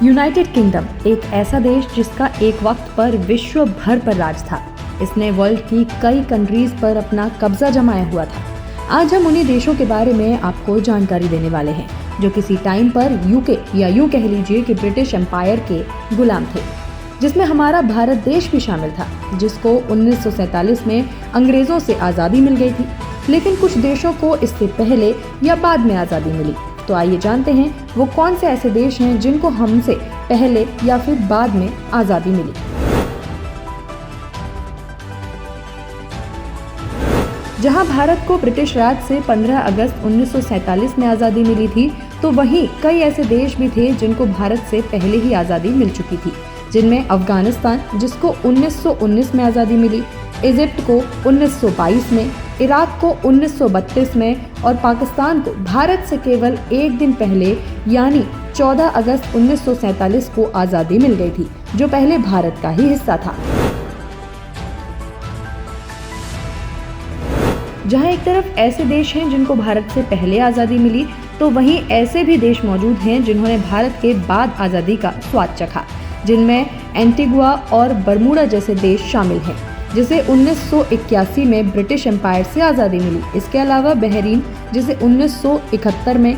United kingdom एक ऐसा देश जिसका एक वक्त पर विश्व भर पर राज था। इसने वर्ल्ड की कई कंट्रीज पर अपना कब्जा जमाया हुआ था। आज हम उन्हीं देशों के बारे में आपको जानकारी देने वाले हैं जो किसी टाइम पर यूके या यूं कह लीजिए कि ब्रिटिश एम्पायर के गुलाम थे, जिसमें हमारा भारत देश भी शामिल था, जिसको 1947 में अंग्रेजों से आज़ादी मिल गई थी। लेकिन कुछ देशों को इससे पहले या बाद में आज़ादी मिली। तो आइए जानते हैं वो कौन से ऐसे देश हैं जिनको हमसे पहले या फिर बाद में आज़ादी मिली। जहां भारत को ब्रिटिश राज से 15 अगस्त 1947 में आज़ादी मिली थी, तो वहीं कई ऐसे देश भी थे जिनको भारत से पहले ही आज़ादी मिल चुकी थी, जिनमें अफगानिस्तान, जिसको 1919 में आज़ादी मिली, इजिप्ट को 1922 में, इराक को 1932 में और पाकिस्तान को भारत से केवल एक दिन पहले यानी 14 अगस्त 1947 को आज़ादी मिल गई थी, जो पहले भारत का ही हिस्सा था। जहां एक तरफ ऐसे देश हैं जिनको भारत से पहले आज़ादी मिली, तो वहीं ऐसे भी देश मौजूद हैं जिन्होंने भारत के बाद आज़ादी का स्वाद चखा, जिनमें एंटीगुआ और बरमूडा जैसे देश शामिल हैं, जिसे 1981 में ब्रिटिश एम्पायर से आज़ादी मिली। इसके अलावा बहरीन, जिसे 1971 में,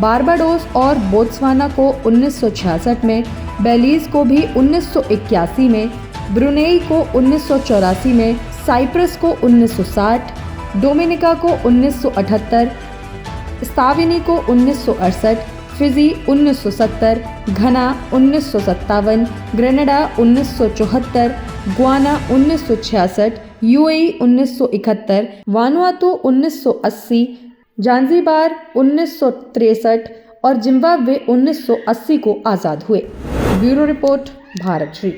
बारबाडोस और बोत्सवाना को 1966 में, बेलीज को भी 1981 में, ब्रुनेई को 1984 में, साइप्रस को 1960, डोमिनिका को 1978, स्ताविनी को 1968, Fiji 1970, Ghana 1957, Grenada 1974, Guyana 1966, UAE 1971, Vanuatu 1980, Zanzibar 1963 और जिम्बाब्वे 1980 को आज़ाद हुए। Bureau report, Bharat Shri.